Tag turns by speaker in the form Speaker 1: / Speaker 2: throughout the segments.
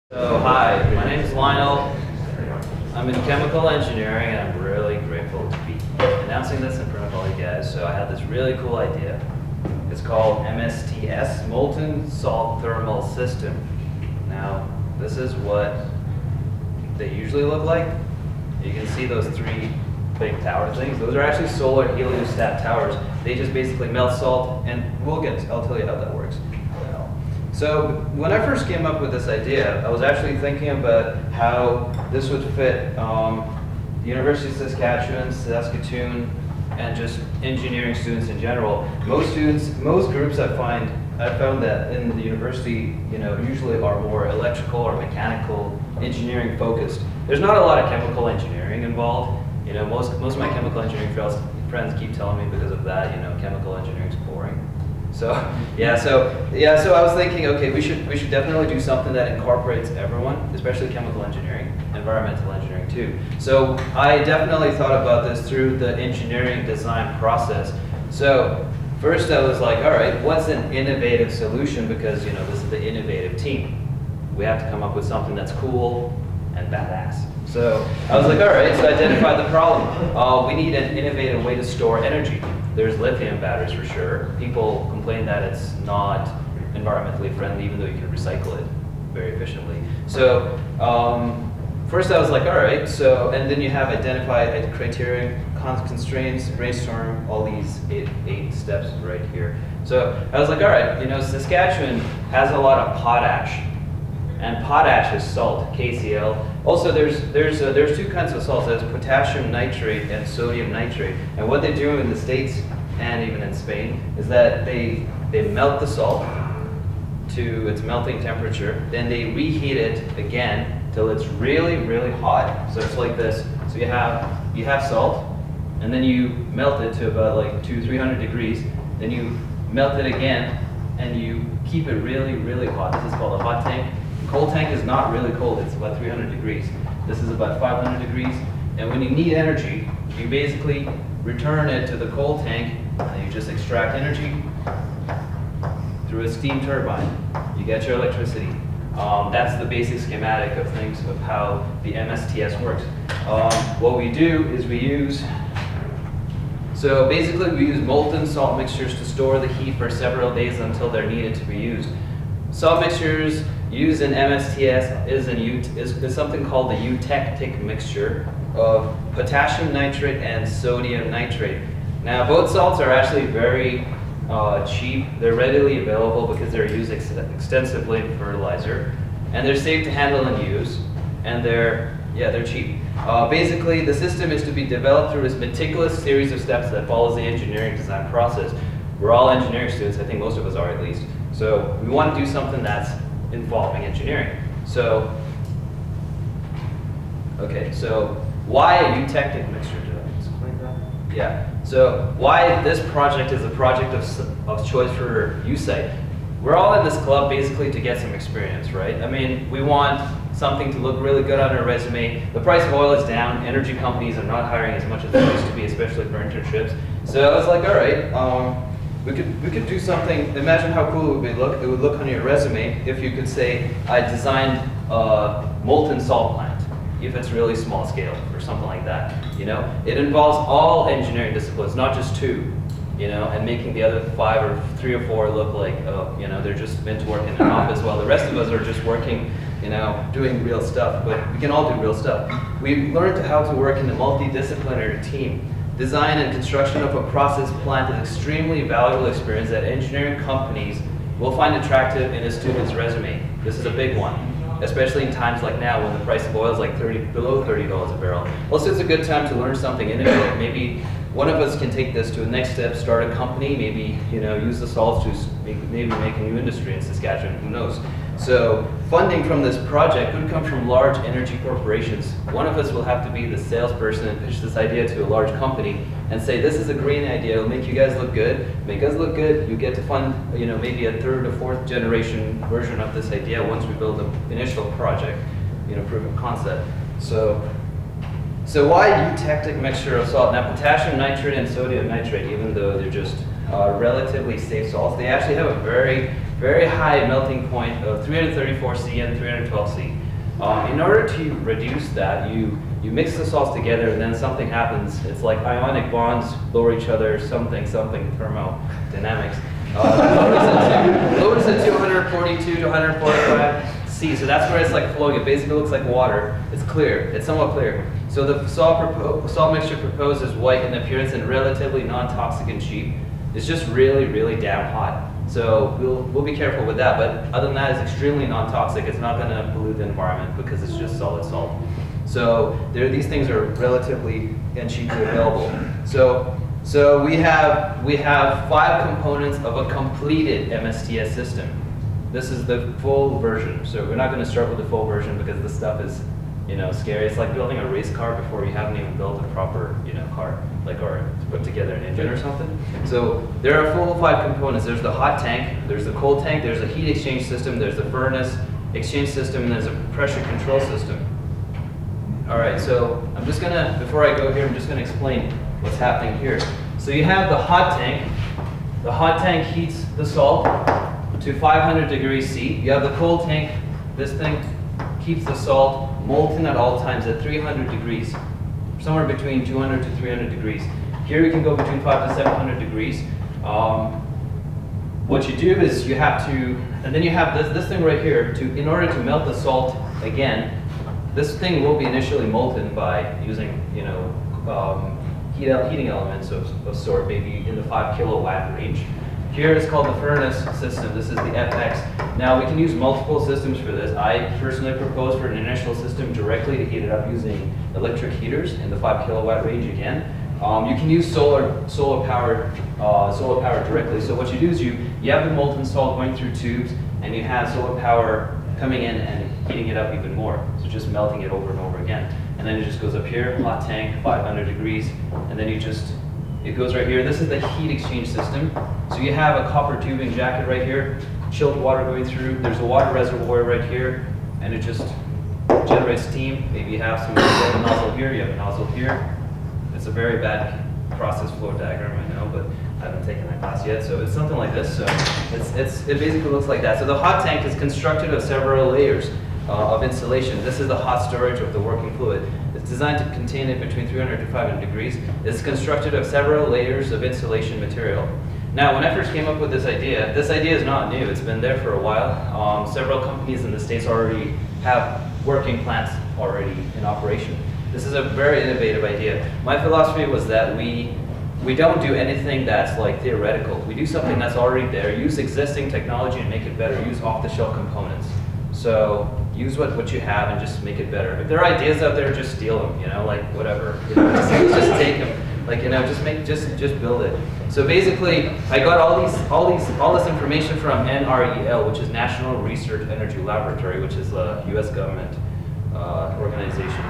Speaker 1: So hi, my name is Lionel. I'm in chemical engineering and I'm really grateful to be announcing this in front of all you guys. So I had this really cool idea. It's called MSTS, Molten Salt Thermal System. Now, this is what they usually look like. You can see those three big tower things. Those are actually solar heliostat towers. They just basically melt salt, and I'll tell you how that works. So when I first came up with this idea, I was actually thinking about how this would fit the University of Saskatchewan, Saskatoon, and just engineering students in general. Most groups I found that in the university, usually are more electrical or mechanical engineering focused. There's not a lot of chemical engineering involved. Most of my chemical engineering friends keep telling me because of that, chemical engineering is boring. So I was thinking, okay, we should definitely do something that incorporates everyone, especially chemical engineering, environmental engineering too. So I definitely thought about this through the engineering design process. So first I was like, all right, what's an innovative solution? Because this is the innovative team. We have to come up with something that's cool and badass. So I was like, all right, so I identified the problem. We need an innovative way to store energy. There's lithium batteries for sure. People complain that it's not environmentally friendly, even though you can recycle it very efficiently. So first I was like, all right, and then you have identified criteria, constraints, brainstorm, all these eight steps right here. So I was like, all right, Saskatchewan has a lot of potash. And potash is salt, KCl. Also, there's two kinds of salts. There's potassium nitrate and sodium nitrate. And what they do in the States and even in Spain is that they melt the salt to its melting temperature. Then they reheat it again till it's really, really hot. So it's like this. So you have salt, and then you melt it to about like 200-300 degrees. Then you melt it again, and you keep it really, really hot. This is called a hot tank. Cold tank is not really cold, it's about 300 degrees. This is about 500 degrees. And when you need energy, you basically return it to the cold tank, and you just extract energy through a steam turbine. You get your electricity. That's the basic schematic of things, of how the MSTS works. What we do is we use molten salt mixtures to store the heat for several days until they're needed to be used. Salt mixtures used in MSTS is something called the eutectic mixture of potassium nitrate and sodium nitrate. Now, both salts are actually very cheap. They're readily available because they're used extensively in fertilizer, and they're safe to handle and use, and they're cheap. Basically, the system is to be developed through a meticulous series of steps that follows the engineering design process. We're all engineering students. I think most of us are, at least. So we want to do something that's involving engineering. So why a eutectic mixture? Did I explain that? Yeah. So why this project is a project of choice for Usiet? We're all in this club basically to get some experience, right? I mean, we want something to look really good on our resume. The price of oil is down. Energy companies are not hiring as much as they used to be, especially for internships. So I was like, all right. We could do something. Imagine how cool it would look on your resume if you could say, I designed a molten salt plant, if it's really small scale or something like that. It involves all engineering disciplines, not just two. And making the other 5 or 3 or 4 look like they're just meant to work in an office, while the rest of us are just working, doing real stuff. But we can all do real stuff. We learned how to work in a multidisciplinary team. Design and construction of a process plant is extremely valuable experience that engineering companies will find attractive in a student's resume. This is a big one, especially in times like now when the price of oil is like below $30 a barrel. Also, it's a good time to learn something innovative. Maybe one of us can take this to a next step, start a company, maybe use the salts to maybe make a new industry in Saskatchewan, who knows. So funding from this project could come from large energy corporations. One of us will have to be the salesperson and pitch this idea to a large company and say, this is a great idea, it'll make you guys look good, make us look good, you get to fund maybe a 3rd or 4th generation version of this idea once we build the initial project, proof of concept. So why eutectic mixture of salt? Now, potassium nitrate and sodium nitrate, even though they're just relatively safe salts. They actually have a very, very high melting point of 334 C and 312 C. In order to reduce that, you mix the salts together and then something happens. It's like ionic bonds lower each other, something, thermodynamics. Lowers it to 142 to 145 C. So that's where it's like flowing. It basically looks like water. It's clear. It's somewhat clear. So the salt mixture proposed is white in appearance and relatively non-toxic and cheap. It's just really, really damn hot. So we'll be careful with that. But other than that, it's extremely non-toxic. It's not going to pollute the environment because it's just solid salt. So these things are relatively and cheaply available. So we have 5 components of a completed MSTS system. This is the full version. So we're not going to start with the full version because this stuff is, scary. It's like building a race car before you haven't even built a proper, car, or put together an engine or something. So there are full 5 components. There's the hot tank, there's the cold tank, there's a heat exchange system, there's the furnace exchange system, and there's a pressure control system. All right, so before I go here, I'm just gonna explain what's happening here. So you have the hot tank. The hot tank heats the salt to 500 degrees C. You have the cold tank. This thing keeps the salt molten at all times at 300 degrees, somewhere between 200 to 300 degrees. Here you can go between 500 to 700 degrees. What you do is you have to, and then you have this thing right here, in order to melt the salt again, this thing will be initially molten by using, heating elements of sort, maybe in the 5 kilowatt range. Here it's called the furnace system. This is the FX. Now we can use multiple systems for this. I personally propose for an initial system directly to heat it up using electric heaters in the 5 kilowatt range again. You can use solar power directly. So what you do is you have the molten salt going through tubes, and you have solar power coming in and heating it up even more. So just melting it over and over again. And then it just goes up here, hot tank, 500 degrees, and then it goes right here. This is the heat exchange system. So you have a copper tubing jacket right here, chilled water going through. There's a water reservoir right here, and it just generates steam. Maybe you have a nozzle here, you have a nozzle here. It's a very bad process flow diagram, I know, but I haven't taken that class yet. So it's something like this. So it basically looks like that. So the hot tank is constructed of several layers of insulation. This is the hot storage of the working fluid. It's designed to contain it between 300 to 500 degrees. It's constructed of several layers of insulation material. Now, when I first came up with this idea is not new. It's been there for a while. Several companies in the States already have working plants already in operation. This is a very innovative idea. My philosophy was that we don't do anything that's like theoretical. We do something that's already there. Use existing technology and make it better. Use off-the-shelf components. So use what you have and just make it better. If there are ideas out there, just steal them. Like whatever. Just take them. Just build it. So basically, I got all this information from NREL, which is National Research Energy Laboratory, which is a U.S. government organization.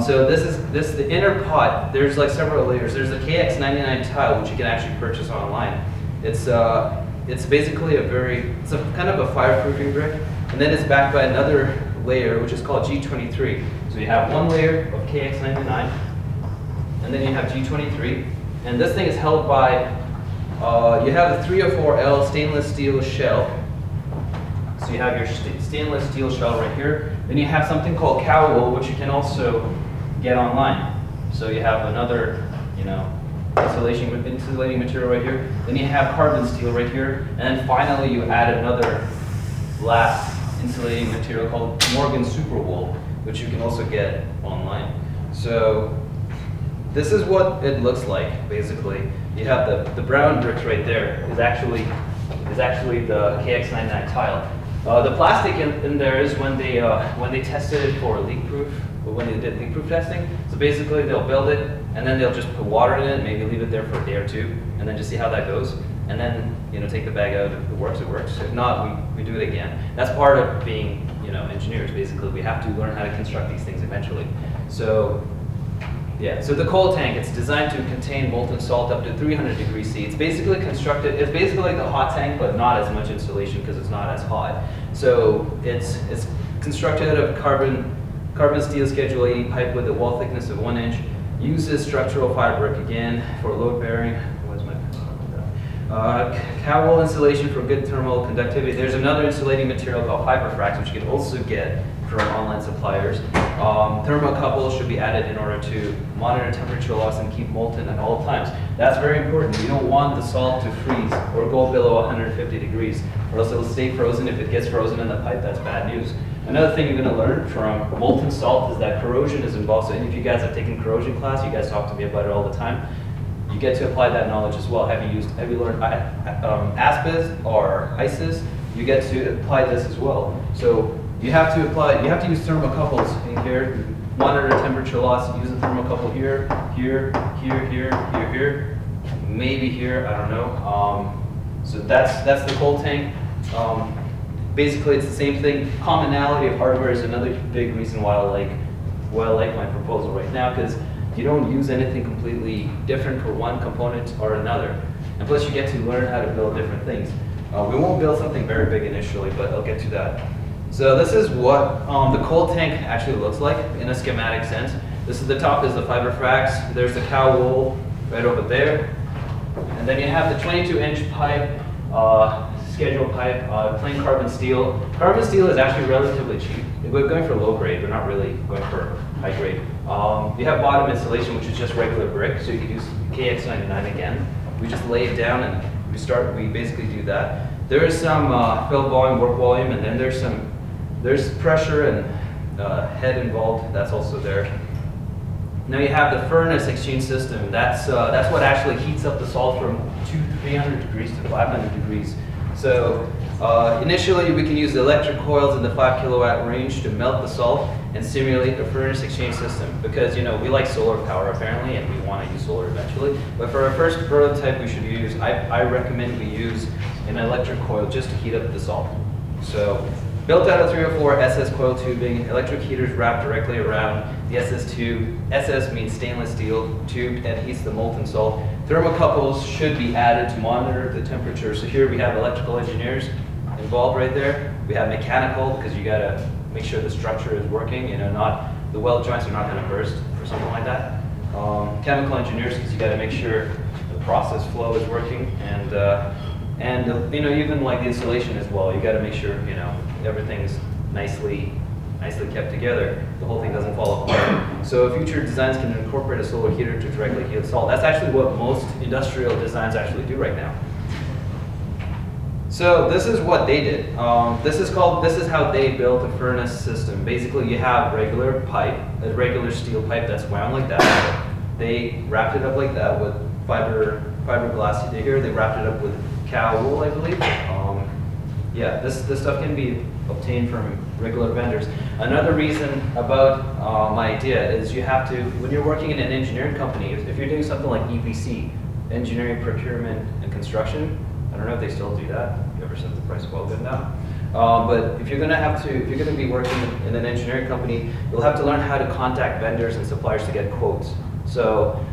Speaker 1: So the inner pot. There's like several layers. There's a KX99 tile, which you can actually purchase online. It's basically it's a kind of a fireproofing brick, and then it's backed by another layer, which is called G23. So you have one layer of KX99, and then you have G23, and this thing is held by, you have the 304L stainless steel shell. So you have your stainless steel shell right here. Then you have something called cow wool, which you can also get online. So you have another, insulating material right here. Then you have carbon steel right here. And then finally you add another last insulating material called Morgan super wool, which you can also get online. So this is what it looks like, basically. You have the brown bricks right there is actually the KX99 tile. The plastic in there is when they tested it for leak-proof, when they did leak-proof testing. So basically they'll build it, and then they'll just put water in it, maybe leave it there for a day or two, and then just see how that goes. And then take the bag out. If it works, it works. If not, we do it again. That's part of being engineers. Basically, we have to learn how to construct these things eventually. So yeah. So the cold tank, it's designed to contain molten salt up to 300 degrees C. It's basically constructed. It's basically like the hot tank, but not as much insulation because it's not as hot. So it's constructed out of carbon steel Schedule 80 pipe with a wall thickness of 1 inch. Uses structural fiber brick again for load bearing. Cow wool insulation for good thermal conductivity. There's another insulating material called hyperfrax, which you can also get from online suppliers. Thermocouples should be added in order to monitor temperature loss and keep molten at all times. That's very important. You don't want the salt to freeze or go below 150 degrees, or else it'll stay frozen. If it gets frozen in the pipe, that's bad news. Another thing you're going to learn from molten salt is that corrosion is involved. So if you guys have taken corrosion class, you guys talk to me about it all the time. You get to apply that knowledge as well. Have you learned ASPIS or ISIS? You get to apply this as well. So you have to use thermocouples in here, monitor temperature loss, use a thermocouple here, here, maybe here, I don't know. So that's the cold tank. Basically it's the same thing. Commonality of hardware is another big reason why I like my proposal right now, because you don't use anything completely different for one component or another. And plus you get to learn how to build different things. We won't build something very big initially, but I'll get to that. So this is what the cold tank actually looks like in a schematic sense. This is the top is the fiberfrax. There's the cow wool right over there. And then you have the 22-inch pipe, scheduled pipe, plain carbon steel. Carbon steel is actually relatively cheap. We're going for low grade, we're not really going for high grade. You have bottom insulation, which is just regular brick, so you can use KX99 again. We just lay it down and we basically do that. There is some fill volume, work volume, and then there's pressure and head involved. That's also there. Now you have the furnace exchange system. That's what actually heats up the salt from 300 degrees to 500 degrees. So initially we can use the electric coils in the 5 kilowatt range to melt the salt and simulate the furnace exchange system, because we like solar power apparently, and we want to use solar eventually. But for our first prototype, we should use, I recommend we use an electric coil just to heat up the salt. So built out of 304 SS coil tubing, electric heaters wrapped directly around the SS tube. SS means stainless steel tube that heats the molten salt. Thermocouples should be added to monitor the temperature. So here we have electrical engineers involved right there. We have mechanical, because you gotta make sure the structure is working, not the weld joints are not gonna burst or something like that. Chemical engineers, because you gotta make sure the process flow is working, and even like the insulation as well. You gotta make sure everything's nicely kept together. The whole thing doesn't fall apart. So future designs can incorporate a solar heater to directly heat salt. That's actually what most industrial designs actually do right now. So this is what they did. This is how they built a furnace system. Basically you have regular pipe, a regular steel pipe that's wound like that. They wrapped it up like that with fiberglass here. They wrapped it up with cow wool, I believe. Yeah, this stuff can be obtained from regular vendors. Another reason about my idea is you have to, when you're working in an engineering company, if you're doing something like EPC, engineering, procurement, and construction, I don't know if they still do that, ever since the price of oil went down. But if you're going to be working in an engineering company, you'll have to learn how to contact vendors and suppliers to get quotes. So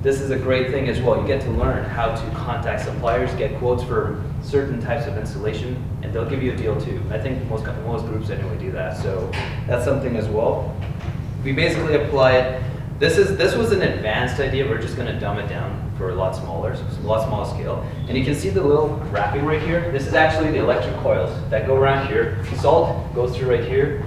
Speaker 1: this is a great thing as well. You get to learn how to contact suppliers, get quotes for certain types of installation, and they'll give you a deal too. I think most groups anyway do that. So that's something as well. We basically apply it. This was an advanced idea. We're just going to dumb it down for a lot smaller scale. And you can see the little wrapping right here. This is actually the electric coils that go around here. Salt goes through right here.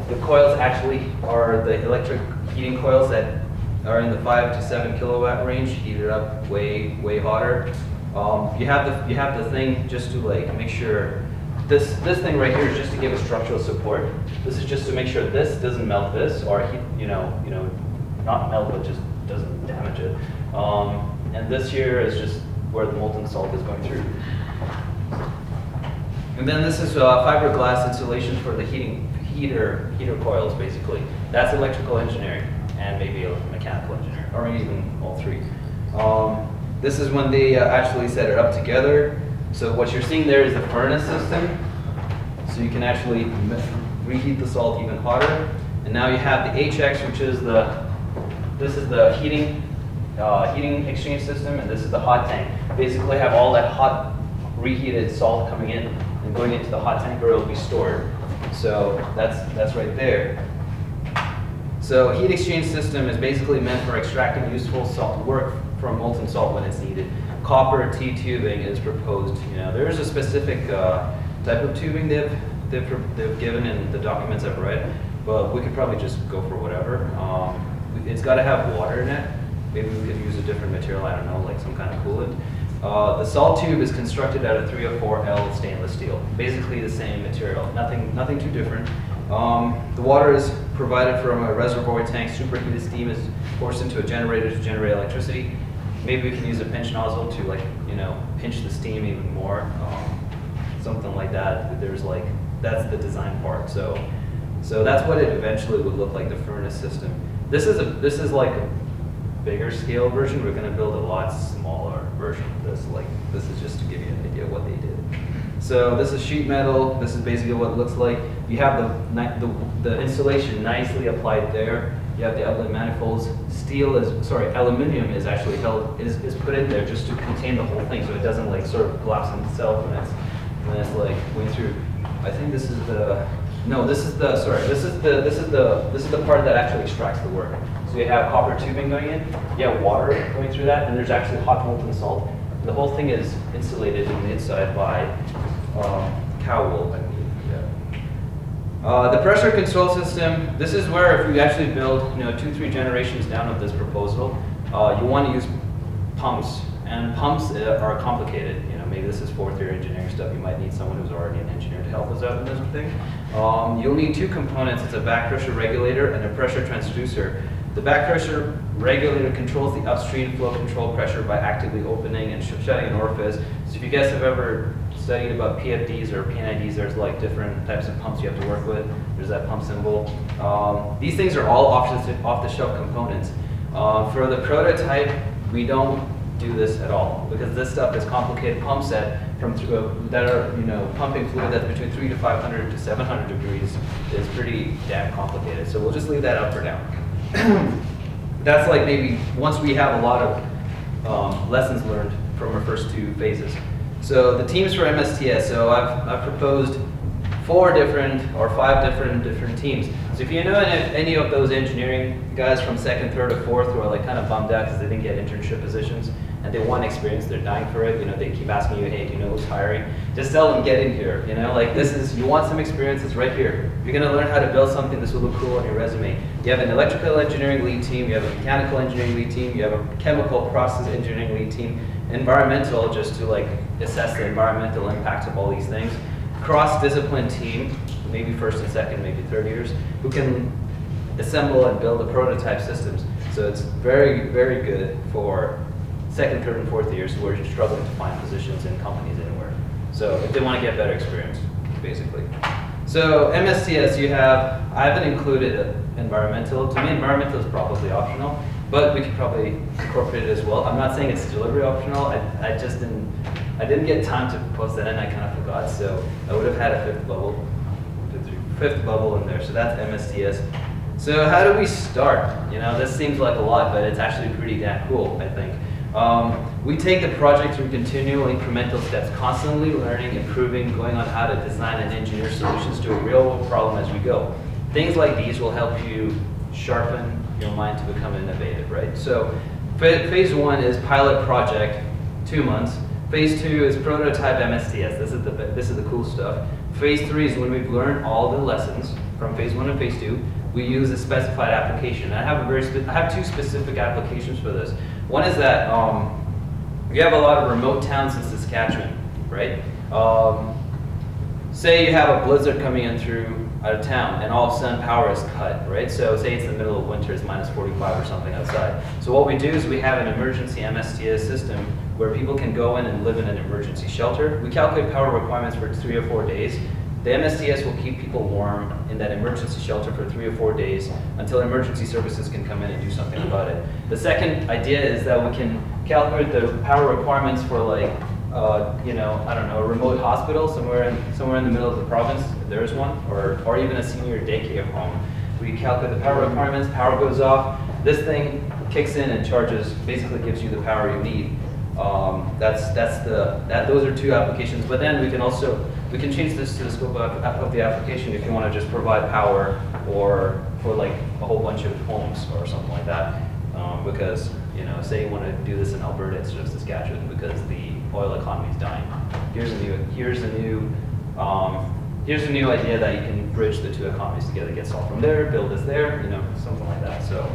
Speaker 1: The coils actually are the electric heating coils that are in the 5 to 7 kilowatt range, heated up way hotter. You have the thing just to make sure this thing right here is just to give a structural support. This is just to make sure this doesn't melt this, or not melt, but just doesn't damage it. And this here is just where the molten salt is going through. And then this is fiberglass insulation for the heater coils, basically. That's electrical engineering, and maybe a mechanical engineer, or even all three. This is when they actually set it up together. So what you're seeing there is the furnace system. So you can actually reheat the salt even hotter. And now you have the HX, which is this is the heating exchange system, and this is the hot tank. Basically have all that hot reheated salt coming in and going into the hot tank where it will be stored. So that's right there. So heat exchange system is basically meant for extracting useful salt work from molten salt when it's needed. copper T tubing is proposed. You know, there's a specific type of tubing they've given in the documents I've read, but we could probably just go for whatever. It's got to have water in it. Maybe we could use a different material, I don't know, like some kind of coolant. The salt tube is constructed out of 304L stainless steel. Basically the same material, nothing too different. The water is provided from a reservoir tank. Superheated steam is forced into a generator to generate electricity. Maybe we can use a pinch nozzle to, like, you know, pinch the steam even more. Something like that. There's like, that's the design part. So that's what it eventually would look like, the furnace system. This is like a bigger scale version. We're going to build a lot smaller version of this. Like, this is just to give you an idea of what they did. So this is sheet metal. This is basically what it looks like. You have the insulation nicely applied there. You have the outlet manifolds. Aluminum is actually is put in there just to contain the whole thing, so it doesn't like sort of collapse on itself when it's like going through. I think this is the part that actually extracts the work. So you have copper tubing going in, you have water going through that, and there's actually hot molten salt. The whole thing is insulated on the inside by cow wool, I believe. Yeah. The pressure control system. This is where, if you actually build, 2-3 generations down of this proposal, you want to use pumps, and pumps are complicated. Maybe this is fourth-year engineering stuff. You might need someone who's already an engineer to help us out in this thing. You'll need two components. It's a back pressure regulator and a pressure transducer. The back pressure regulator controls the upstream flow control pressure by actively opening and shutting an orifice. So if you guys have ever studied about PFDs or PNIDs, there's like different types of pumps you have to work with. There's that pump symbol. These things are all off-the-shelf components. For the prototype, we don't do this at all, because this stuff is complicated. Pump set that are pumping fluid that's between 300 to 500 to 700 degrees is pretty damn complicated. So we'll just leave that up for now. That's like maybe once we have a lot of lessons learned from our first two phases. So the teams for MSTS. So I've proposed 4 different or 5 different teams. So if you know any of those engineering guys from 2nd, 3rd, or 4th who are like kind of bummed out because they didn't get internship positions and they want experience, they're dying for it. They keep asking you, hey, do you know who's hiring? Just tell them, get in here. Like this is, you want some experience, it's right here. You're going to learn how to build something. This will look cool on your resume. You have an electrical engineering lead team. You have a mechanical engineering lead team. You have a chemical process engineering lead team. Environmental, just to like assess the environmental impacts of all these things. Cross-discipline team, maybe 1st and 2nd, maybe 3rd years, who can assemble and build the prototype systems. So it's very, very good for 2nd, 3rd, and 4th years who are struggling to find positions in companies anywhere. So if they want to get better experience, basically. So MSTS, I haven't included environmental. To me, environmental is probably optional, but we could probably incorporate it as well. I'm not saying it's delivery optional. I didn't get time to post that in, I kind of forgot, so I would have had a 5th bubble in there, so that's MSTS. So how do we start? This seems like a lot, but it's actually pretty damn cool, I think. We take the project through continual incremental steps, constantly learning, improving, going on how to design and engineer solutions to a real-world problem as we go. Things like these will help you sharpen your mind to become innovative, right? So phase 1 is pilot project, 2 months. Phase 2 is prototype MSTS. This is the cool stuff. Phase 3 is when we've learned all the lessons from phase 1 and phase 2. We use a specified application. I have 2 specific applications for this. One is that you have a lot of remote towns in Saskatchewan, right? Say you have a blizzard coming in through out of town, and all of a sudden power is cut, right? So say it's the middle of winter, it's -45 or something outside. So what we do is we have an emergency MSTS system where people can go in and live in an emergency shelter. We calculate power requirements for 3 or 4 days. The MSTS will keep people warm in that emergency shelter for 3 or 4 days until emergency services can come in and do something about it. The second idea is that we can calculate the power requirements for like, I don't know, a remote hospital somewhere in the middle of the province, if there is one, or even a senior daycare home. We calculate the power requirements, power goes off, this thing kicks in and basically gives you the power you need. Those are 2 applications, but then we can change this to the scope of the application if you want to just provide power or for like a whole bunch of homes or something like that. Because You know, say you want to do this in Alberta instead of Saskatchewan because the oil economy is dying. Here's a new idea that you can bridge the two economies together, get salt from there, build this there, you know, something like that. So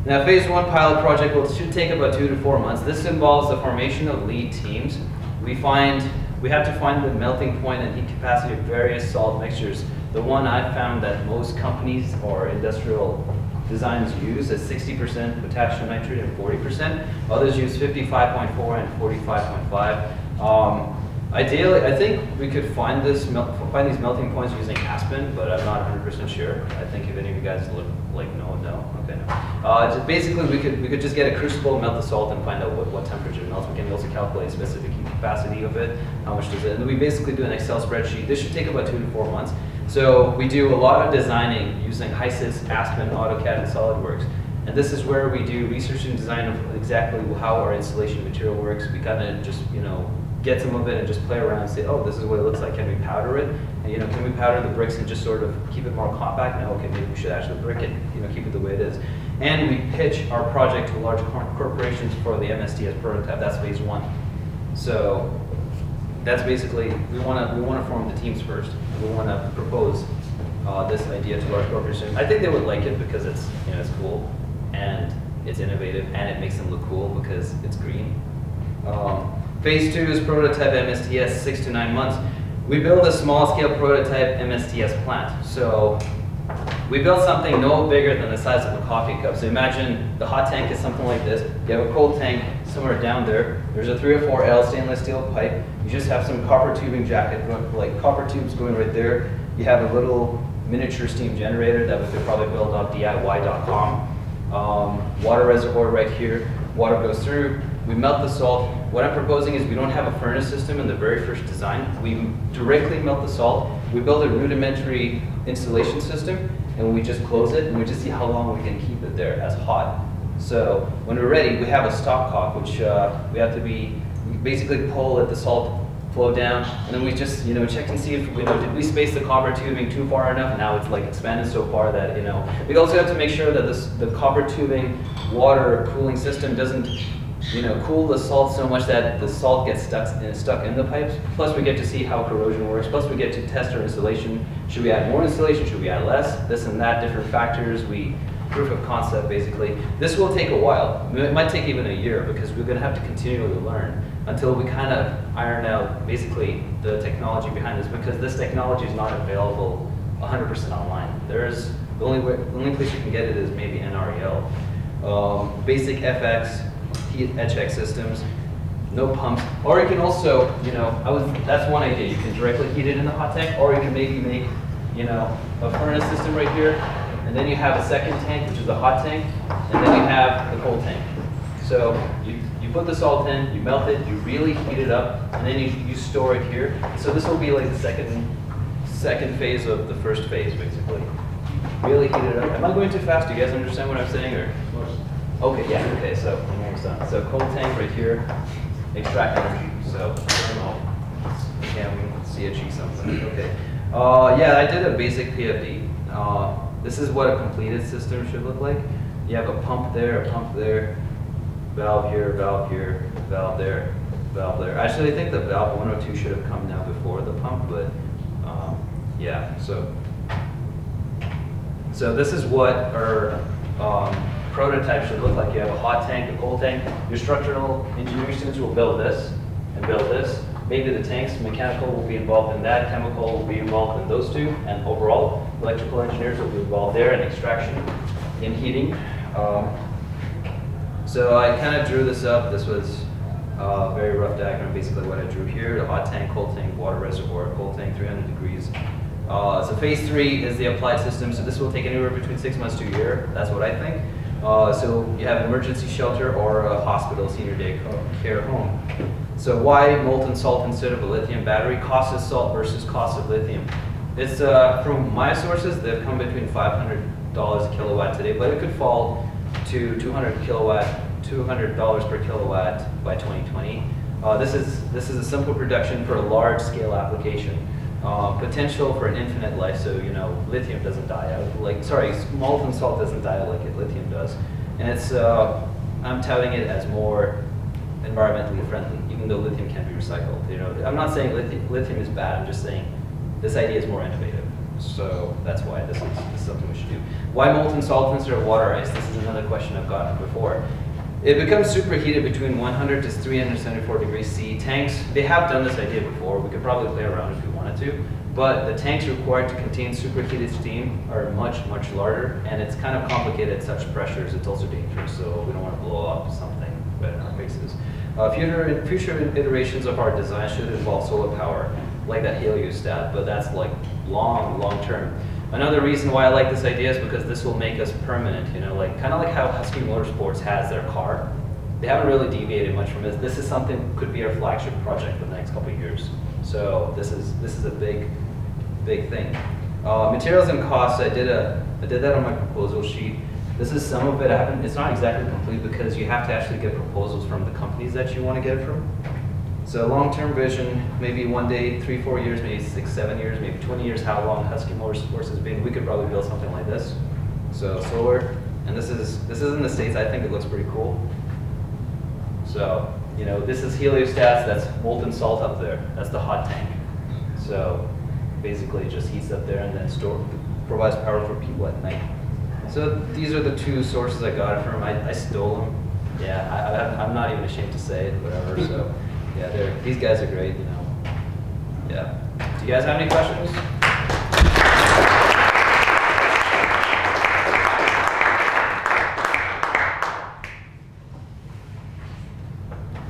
Speaker 1: now phase 1 pilot project should take about 2 to 4 months. This involves the formation of lead teams. We have to find the melting point and heat capacity of various salt mixtures. The one I found that most companies or industrial designs use is 60% potassium nitrate and 40%. Others use 55.4 and 45.5. Ideally, I think we could find these melting points using aspen, but I'm not 100% sure. I think if any of you guys look like no, okay, no. Just basically, we could just get a crucible, melt the salt, and find out what temperature it melts. We can also calculate specific heat capacity of it, how much does it, and then we basically do an Excel spreadsheet. This should take about 2 to 4 months. So we do a lot of designing using HYSYS, Aspen, AutoCAD, and SolidWorks. And this is where we do research and design of exactly how our installation material works. We kind of just, you know, get some of it and just play around and say, oh, this is what it looks like. Can we powder it? And, you know, can we powder the bricks and just sort of keep it more compact? No, okay, maybe we should actually brick it, you know, keep it the way it is. And we pitch our project to large corporations for the MSTS prototype. That's phase 1. So that's basically, we want to form the teams first. We want to propose this idea to large corporations. I think they would like it because it's, you know, it's cool and it's innovative and it makes them look cool because it's green. Phase 2 is prototype MSTS, 6 to 9 months. We build a small-scale prototype MSTS plant. So we built something no bigger than the size of a coffee cup. So imagine the hot tank is something like this. You have a cold tank somewhere down there. There's a 3 or 4L stainless steel pipe. You just have some copper tubing jacket, like copper tubes going right there. You have a little miniature steam generator that we could probably build off DIY.com. Water reservoir right here. Water goes through. We melt the salt. What I'm proposing is we don't have a furnace system in the very first design. We directly melt the salt. We build a rudimentary installation system, and we just close it, and we just see how long we can keep it there as hot. So when we're ready, we have a stopcock, which we basically pull, let the salt flow down, and then we just, you know, check and see if, you know, did we space the copper tubing too far enough? And now it's like expanded so far that, you know, we also have to make sure that the copper tubing water cooling system doesn't, you know, cool the salt so much that the salt gets stuck in the pipes. Plus we get to see how corrosion works. Plus we get to test our installation. Should we add more installation? Should we add less? This and that, different factors. Proof of concept, basically. This will take a while. It might take even a year because we're going to have to continually learn until we kind of iron out basically the technology behind this, because this technology is not available 100% online. There's the only place you can get it is maybe NREL. Basic FX, heat HX systems, no pumps, or you can also, you know, that's one idea. You can directly heat it in the hot tank, or you can maybe make, you know, a furnace system right here, and then you have a second tank, which is the hot tank, and then you have the cold tank. So you put the salt in, you melt it, you really heat it up, and then you store it here. So this will be like the second phase of the first phase, basically. Really heat it up. Am I going too fast? Do you guys understand what I'm saying? Or? Okay, yeah, okay, so I'm almost done. So cold tank right here, extract energy. So, I don't know, can we see a G something? Okay. Yeah, I did a basic PFD. This is what a completed system should look like. You have a pump there, valve here, valve here, valve there, valve there. Actually, I think the valve 102 should have come down before the pump, but yeah, so this is what our prototype should look like. You have a hot tank, a cold tank. Your structural engineering students will build this and build this. Maybe the tanks, mechanical will be involved in that, chemical will be involved in those two, and overall, electrical engineers will be involved there in extraction, in heating. So I kind of drew this up. This was a very rough diagram, basically what I drew here. The hot tank, cold tank, water reservoir, cold tank, 300 degrees. So phase 3 is the applied system. So this will take anywhere between 6 months to a year. That's what I think. So you have emergency shelter or a hospital, senior day care home. So why molten salt instead of a lithium battery? Cost of salt versus cost of lithium. It's from my sources, they've come between $500 a kilowatt today, but it could fall to $200 per kilowatt by 2020. This is a simple production for a large scale application. Potential for an infinite life, so you know, lithium doesn't die out. Molten salt doesn't die out like lithium does. And it's, I'm touting it as more environmentally friendly, even though lithium can be recycled. You know, I'm not saying lithium is bad. I'm just saying this idea is more innovative. So that's why this is something we should do. Why molten salt instead of water ice? This is another question I've gotten before. It becomes superheated between 100 to 374 degrees C. Tanks, they have done this idea before. We could probably play around if we wanted to. But the tanks required to contain superheated steam are much, much larger, and it's kind of complicated at such pressures. It's also dangerous, so we don't want to blow up something right in our faces. Future iterations of our design should involve solar power, like that heliostat, but that's like long term. Another reason why I like this idea is because this will make us permanent, you know, like kind of like how Husky Motorsports has their car. They haven't really deviated much from this. This is something could be our flagship project for the next couple of years. So this is a big thing. Materials and costs, I did that on my proposal sheet. This is some of it. It's not exactly complete because you have to actually get proposals from the companies that you want to get it from. So long-term vision, maybe one day, 3-4 years, maybe 6-7 years, maybe 20 years, how long Husky Motorsports has been. We could probably build something like this. So solar, and this is in the States. I think it looks pretty cool. So, you know, this is heliostats, that's molten salt up there. That's the hot tank. So basically it just heats up there and then provides power for people at night. So these are the two sources I got it from. I stole them. Yeah, I'm not even ashamed to say it, whatever. So yeah, these guys are great, you know. Yeah. Do you guys have any questions?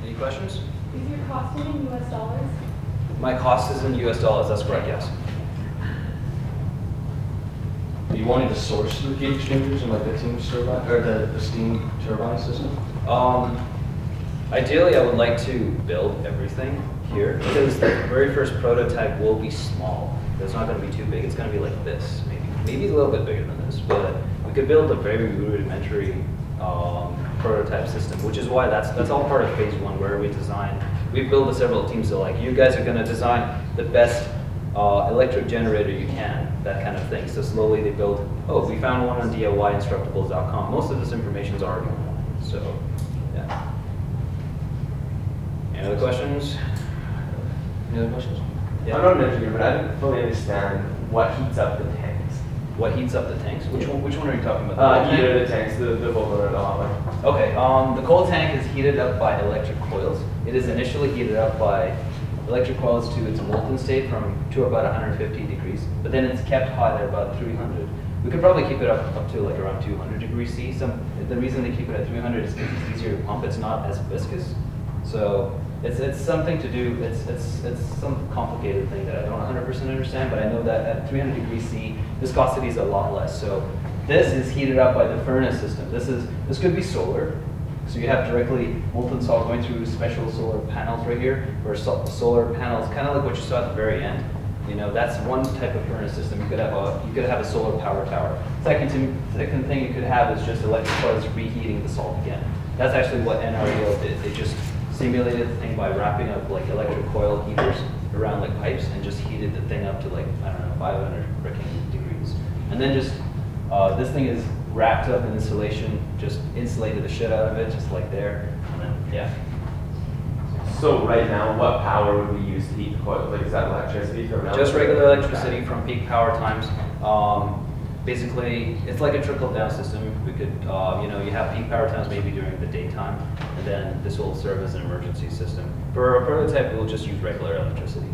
Speaker 1: Any questions?
Speaker 2: Is your cost in US dollars?
Speaker 1: My cost is in US dollars, that's correct, yes.
Speaker 3: Are you wanting to source the heat exchangers and like the steam turbine or the steam turbine system?
Speaker 1: Ideally, I would like to build everything here because the very first prototype will be small. It's not going to be too big. It's going to be like this, maybe a little bit bigger than this. But we could build a very rudimentary prototype system, which is why that's all part of phase one, where we design. We've built several teams. So like you guys are going to design the best electric generator you can, that kind of thing. So slowly they build. Oh, we found one on DIYinstructables.com. Most of this information is already online. So yeah. Any other questions?
Speaker 3: Any other questions?
Speaker 4: Yeah. I'm not an engineer, but I didn't fully understand what heats up the tanks.
Speaker 1: What heats up the tanks? Which one are you talking about?
Speaker 4: Heater the tanks, the Volvo or the hot one.
Speaker 1: Okay, the cold tank is heated up by electric coils. It is initially heated up by electric coils to its molten state to about 150 degrees, but then it's kept hot at about 300. We could probably keep it up to like around 200 degrees C. The reason they keep it at 300 is because it's easier to pump. It's not as viscous. So it's something to do, it's some complicated thing that I don't 100% understand, but I know that at 300 degrees C, viscosity is a lot less. So this is heated up by the furnace system. This could be solar. So you have directly molten salt going through special solar panels right here, or solar panels, kind of like what you saw at the very end. You know, that's one type of furnace system. You could have a solar power tower. Second thing you could have is just electric coils reheating the salt again. That's actually what NREL did. They just simulated the thing by wrapping up like electric coil heaters around like pipes and just heated the thing up to like, I don't know, 500 freaking degrees. And then just, this thing is wrapped up in insulation, just insulated the shit out of it, just like there, and then, yeah.
Speaker 4: So right now, what power would we use to heat the coil? Like, is that electricity from
Speaker 1: Just regular electricity from peak power times. Basically, it's like a trickle-down system. We could, you know, you have peak power times maybe during the daytime, and then this will serve as an emergency system. For a prototype, we'll just use regular electricity.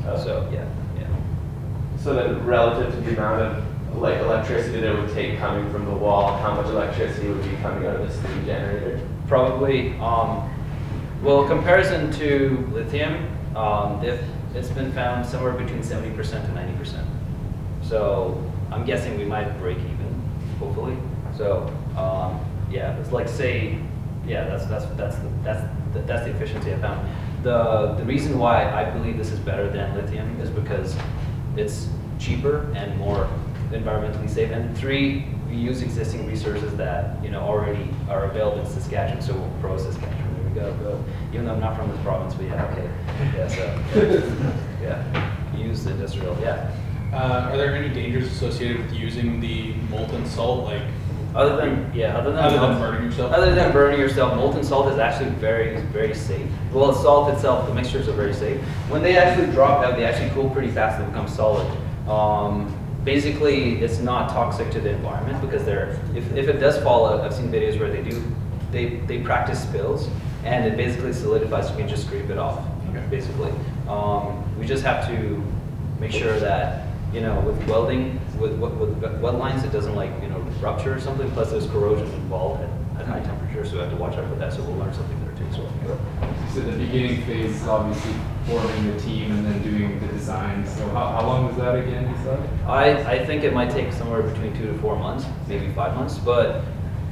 Speaker 1: So, yeah.
Speaker 4: So then, relative to the amount of like electricity that it would take coming from the wall, how much electricity would be coming out of the steam generator?
Speaker 1: Probably, well, comparison to lithium, it's been found somewhere between 70% to 90%. So I'm guessing we might break even, hopefully. So yeah, it's like say, yeah, that's the efficiency I found. The reason why I believe this is better than lithium is because it's cheaper and more environmentally safe. And 3, we use existing resources that already are available in Saskatchewan. So we'll pro Saskatchewan. There we go. Even though I'm not from this province, but yeah, okay. Yeah, so yeah, use the industrial. Yeah.
Speaker 5: Are there any dangers associated with using the molten salt? Like,
Speaker 1: Other than
Speaker 5: burning yourself?
Speaker 1: Other than burning yourself, molten salt is actually very safe. Well, salt itself, the mixtures are very safe. When they actually drop out, they actually cool pretty fast and become solid. Basically, it's not toxic to the environment because if it does fall out, I've seen videos where they practice spills and it basically solidifies. So you can just scrape it off.
Speaker 5: Okay.
Speaker 1: Basically, we just have to make sure that with welding, with weld lines, it doesn't rupture or something. Plus, there's corrosion involved at high temperature, so we have to watch out for that. So we'll learn something there too. So.
Speaker 5: So the beginning phase is obviously forming the team and then doing the design. So how long was that again, you said?
Speaker 1: I think it might take somewhere between 2 to 4 months, maybe 5 months. But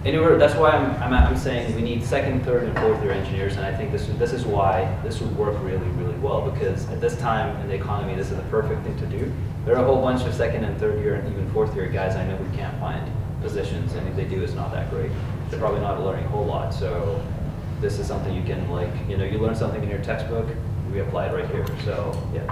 Speaker 1: anyway, that's why I'm saying we need second, third, and fourth year engineers, and I think this is why this would work really well because at this time in the economy, this is the perfect thing to do. There are a whole bunch of second and third year and even fourth year guys I know who can't find positions, and if they do, it's not that great. They're probably not learning a whole lot. So this is something you can you learn something in your textbook, we apply it right here. So yeah.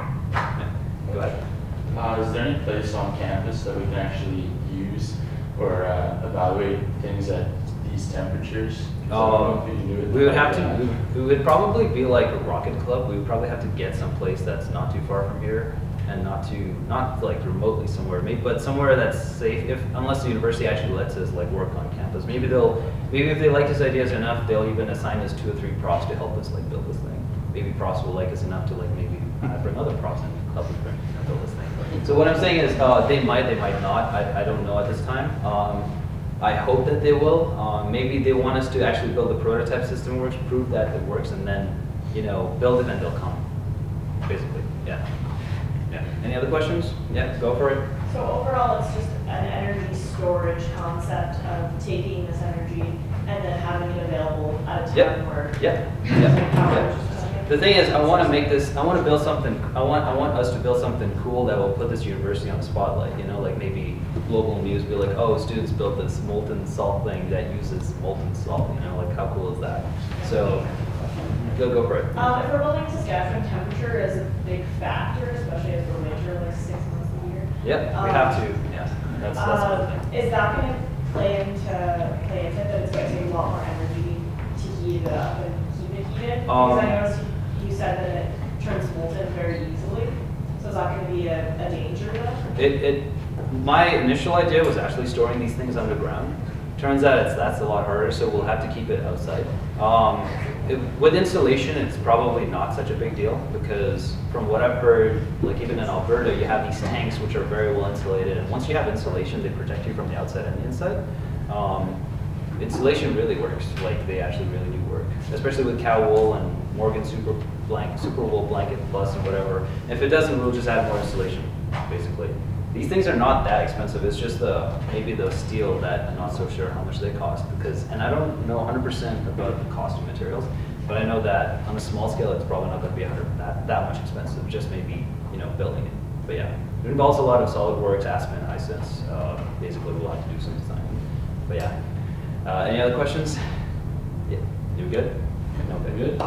Speaker 1: Go ahead.
Speaker 6: Is there any place on campus that we can actually use or evaluate things at these temperatures?
Speaker 1: We would have to. We would probably be like a rocket club. We would probably have to get someplace that's not too far from here, and not like remotely somewhere, but somewhere that's safe. Unless the university actually lets us work on campus, maybe if they like his ideas enough, they'll even assign us 2 or 3 profs to help us build this thing. Maybe profs will like us enough to maybe bring other profs and help us build this thing. So what I'm saying is they might not. I don't know at this time. I hope that they will. Maybe they want us to actually build a prototype system works, prove that it works, and then build it and they'll come. Basically, yeah. Yeah. Any other questions? Yeah, go for it.
Speaker 7: So overall, it's just an energy storage concept of taking this energy and then having it available at a time where power is just coming in.
Speaker 1: The thing is, I want to make this. I want to build something. I want us to build something cool that will put this university on the spotlight. Maybe global news be like, oh, students built this molten salt thing that uses molten salt. How cool is that? So. Go for it.
Speaker 7: If we're building to Saskatchewan, temperature is a big factor, especially as we're winter, 6 months of the year.
Speaker 1: Yep, we have to. Yeah, that's one thing.
Speaker 7: Is that going to play into that it's going to take a lot more energy to heat it up and keep it heated? Because I noticed you said that it turns molten very easily. So is that going to be a danger to them?
Speaker 1: My initial idea was actually storing these things underground. Turns out that's a lot harder, so we'll have to keep it outside. With insulation, it's probably not such a big deal because from what I've heard, even in Alberta, you have these tanks which are very well insulated, and once you have insulation, they protect you from the outside and the inside. Insulation really works, they actually really do work, especially with cow wool and Morgan super wool blanket plus and whatever. If it doesn't, we'll just add more insulation, basically. These things are not that expensive. It's just maybe the steel that I'm not so sure how much they cost and I don't know 100% about the cost of materials, but I know that on a small scale it's probably not going to be that much expensive. Just maybe building it. But yeah, it involves a lot of SolidWorks, Aspen, iSense. Basically, we'll have to do some design. But yeah, any other questions? Yeah, you good? No, good. No.